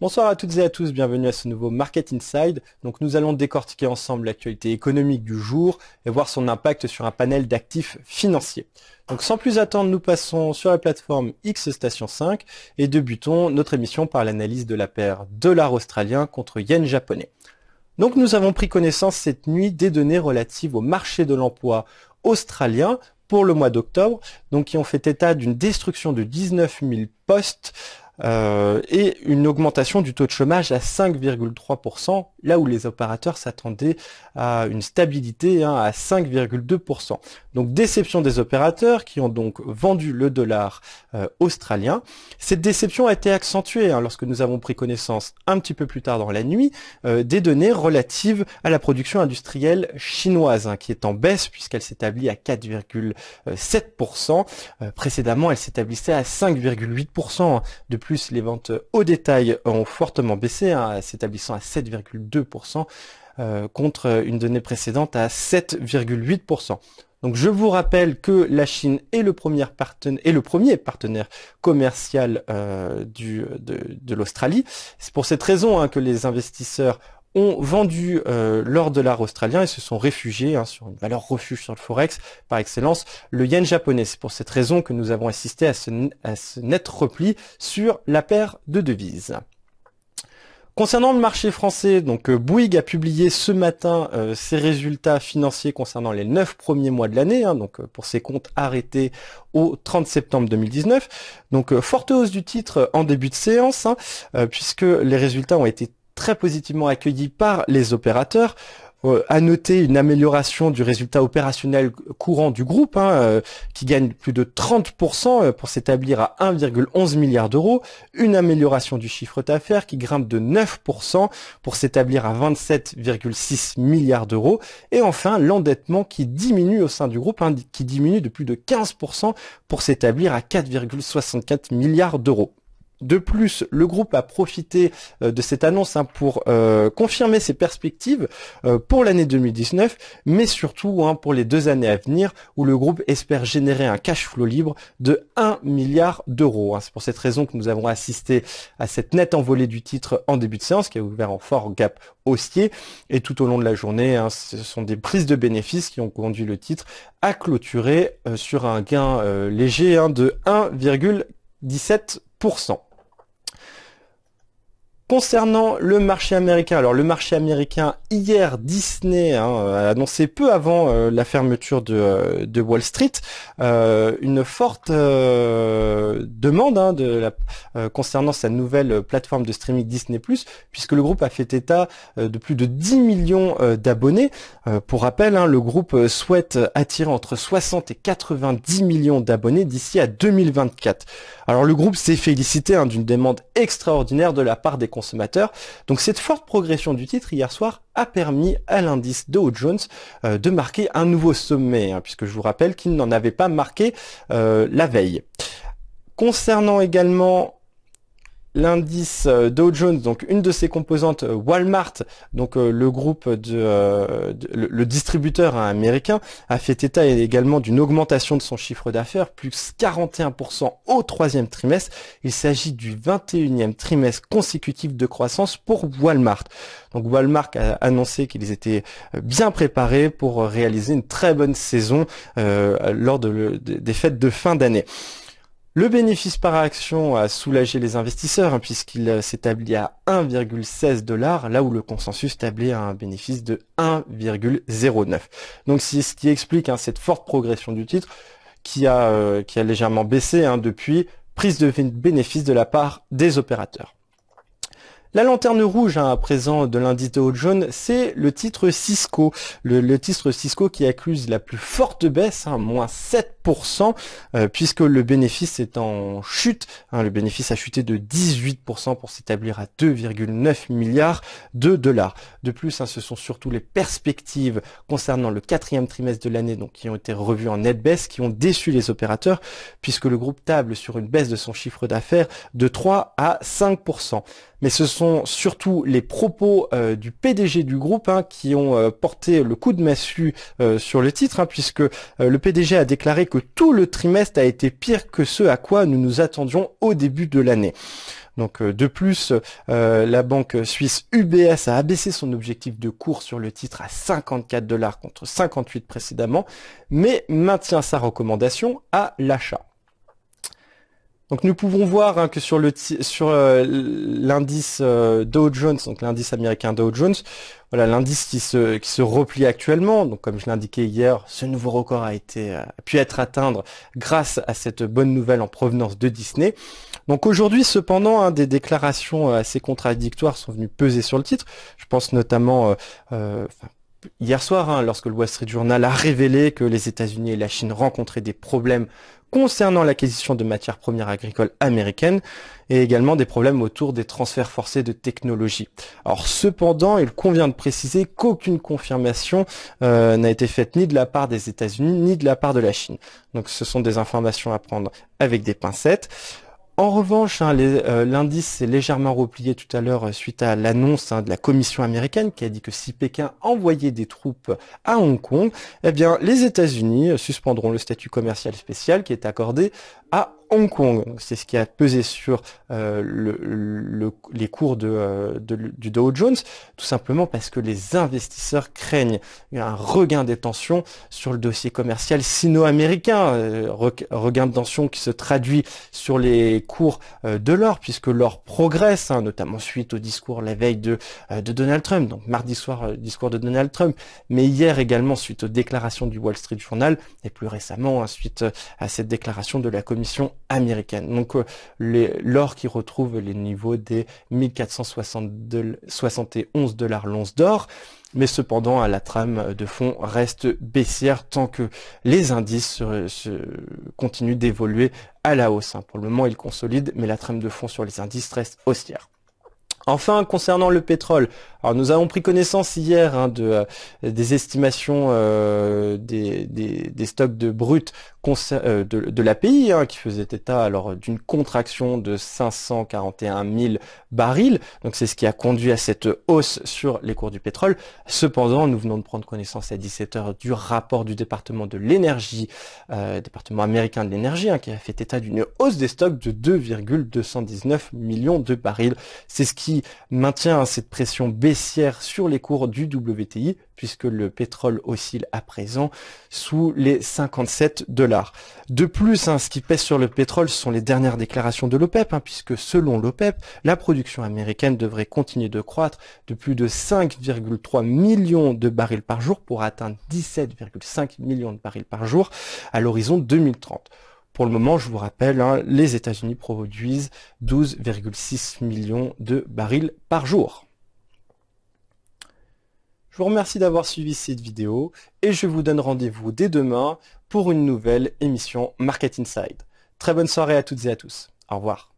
Bonsoir à toutes et à tous, bienvenue à ce nouveau Market Inside. Donc nous allons décortiquer ensemble l'actualité économique du jour et voir son impact sur un panel d'actifs financiers. Donc sans plus attendre, nous passons sur la plateforme X Station 5 et débutons notre émission par l'analyse de la paire dollar australien contre yen japonais. Donc nous avons pris connaissance cette nuit des données relatives au marché de l'emploi australien pour le mois d'octobre, donc qui ont fait état d'une destruction de 19 000 postes et une augmentation du taux de chômage à 5,3%, là où les opérateurs s'attendaient à une stabilité à 5,2%. Donc déception des opérateurs qui ont donc vendu le dollar australien. Cette déception a été accentuée lorsque nous avons pris connaissance un petit peu plus tard dans la nuit des données relatives à la production industrielle chinoise qui est en baisse puisqu'elle s'établit à 4,7%. Précédemment, elle s'établissait à 5,8%. De plus, les ventes au détail ont fortement baissé, s'établissant à 7,2% contre une donnée précédente à 7,8%. Donc je vous rappelle que la Chine est le premier partenaire commercial de l'Australie. C'est pour cette raison que les investisseurs ont vendu leur dollar australien et se sont réfugiés sur une valeur refuge sur le Forex par excellence, le yen japonais. C'est pour cette raison que nous avons assisté à ce net repli sur la paire de devises. Concernant le marché français, donc Bouygues a publié ce matin ses résultats financiers concernant les 9 premiers mois de l'année, donc pour ses comptes arrêtés au 30 septembre 2019. Donc forte hausse du titre en début de séance, puisque les résultats ont été très positivement accueillis par les opérateurs. À noter une amélioration du résultat opérationnel courant du groupe qui gagne plus de 30% pour s'établir à 1,11 milliard d'euros, une amélioration du chiffre d'affaires qui grimpe de 9% pour s'établir à 27,6 milliards d'euros et enfin l'endettement qui diminue au sein du groupe, qui diminue de plus de 15% pour s'établir à 4,64 milliards d'euros. De plus, le groupe a profité de cette annonce pour confirmer ses perspectives pour l'année 2019, mais surtout pour les 2 années à venir, où le groupe espère générer un cash flow libre de 1 milliard d'euros. C'est pour cette raison que nous avons assisté à cette nette envolée du titre en début de séance, qui a ouvert en fort gap haussier, et tout au long de la journée, ce sont des prises de bénéfices qui ont conduit le titre à clôturer sur un gain léger de 1,17%. Concernant le marché américain, alors le marché américain, hier Disney a annoncé peu avant la fermeture de Wall Street une forte demande concernant sa nouvelle plateforme de streaming Disney+, puisque le groupe a fait état de plus de 10 millions d'abonnés. Pour rappel, le groupe souhaite attirer entre 60 et 90 millions d'abonnés d'ici à 2024. Alors le groupe s'est félicité d'une demande extraordinaire de la part des consommateurs. Donc cette forte progression du titre hier soir a permis à l'indice Dow Jones de marquer un nouveau sommet, puisque je vous rappelle qu'il n'en avait pas marqué la veille. Concernant également l'indice Dow Jones, donc une de ses composantes, Walmart, donc le groupe le distributeur américain, a fait état également d'une augmentation de son chiffre d'affaires, plus 41% au 3e trimestre. Il s'agit du 21e trimestre consécutif de croissance pour Walmart. Donc Walmart a annoncé qu'ils étaient bien préparés pour réaliser une très bonne saison lors des fêtes de fin d'année. Le bénéfice par action a soulagé les investisseurs puisqu'il s'établit à 1,16 $, là où le consensus tablait à un bénéfice de 1,09. Donc c'est ce qui explique cette forte progression du titre qui a légèrement baissé depuis prise de bénéfice de la part des opérateurs. La lanterne rouge à présent de l'indice Dow Jones, c'est le titre Cisco. Le titre Cisco qui accuse la plus forte baisse, moins 7%, puisque le bénéfice est en chute. Le bénéfice a chuté de 18% pour s'établir à 2,9 milliards de dollars. De plus, ce sont surtout les perspectives concernant le 4e trimestre de l'année qui ont été revues en nette baisse, qui ont déçu les opérateurs, puisque le groupe table sur une baisse de son chiffre d'affaires de 3 à 5%. Mais ce sont surtout les propos du PDG du groupe qui ont porté le coup de massue sur le titre, puisque le PDG a déclaré que tout le trimestre a été pire que ce à quoi nous nous attendions au début de l'année. Donc de plus, la banque suisse UBS a abaissé son objectif de cours sur le titre à 54 $ contre 58 précédemment, mais maintient sa recommandation à l'achat. Donc nous pouvons voir que sur l'indice Dow Jones, donc l'indice américain Dow Jones, voilà l'indice qui se replie actuellement. Donc comme je l'indiquais hier, ce nouveau record a pu être atteint grâce à cette bonne nouvelle en provenance de Disney. Donc aujourd'hui, cependant, des déclarations assez contradictoires sont venues peser sur le titre. Je pense notamment hier soir, lorsque le Wall Street Journal a révélé que les États-Unis et la Chine rencontraient des problèmes concernant l'acquisition de matières premières agricoles américaines et également des problèmes autour des transferts forcés de technologie. Alors cependant, il convient de préciser qu'aucune confirmation n'a été faite ni de la part des États-Unis ni de la part de la Chine. Donc ce sont des informations à prendre avec des pincettes. En revanche, l'indice s'est légèrement replié tout à l'heure suite à l'annonce de la Commission américaine qui a dit que si Pékin envoyait des troupes à Hong Kong, eh bien les États-Unis suspendront le statut commercial spécial qui est accordé à Hong Kong. C'est ce qui a pesé sur les cours du Dow Jones, tout simplement parce que les investisseurs craignent un regain des tensions sur le dossier commercial sino-américain, regain de tensions qui se traduit sur les cours de l'or, puisque l'or progresse, notamment suite au discours la veille de Donald Trump, donc mardi soir, discours de Donald Trump, mais hier également suite aux déclarations du Wall Street Journal, et plus récemment suite à cette déclaration de la Commission américaine. Donc l'or qui retrouve les niveaux des 1471 $ l'once d'or, mais cependant la trame de fond reste baissière tant que les indices continuent d'évoluer à la hausse. Pour le moment, ils consolident, mais la trame de fond sur les indices reste haussière. Enfin, concernant le pétrole, alors nous avons pris connaissance hier des estimations des stocks de brut de l'API qui faisait état alors d'une contraction de 541 000 barils. Donc c'est ce qui a conduit à cette hausse sur les cours du pétrole. Cependant, nous venons de prendre connaissance à 17 h du rapport du département de l'énergie, département américain de l'énergie, qui a fait état d'une hausse des stocks de 2,219 millions de barils. C'est ce qui maintient cette pression baissière sur les cours du WTI, puisque le pétrole oscille à présent sous les 57 $. De plus, ce qui pèse sur le pétrole, ce sont les dernières déclarations de l'OPEP, puisque selon l'OPEP, la production américaine devrait continuer de croître de plus de 5,3 millions de barils par jour pour atteindre 17,5 millions de barils par jour à l'horizon 2030. Pour le moment, je vous rappelle, les États-Unis produisent 12,6 millions de barils par jour. Je vous remercie d'avoir suivi cette vidéo et je vous donne rendez-vous dès demain pour une nouvelle émission Market Inside. Très bonne soirée à toutes et à tous. Au revoir.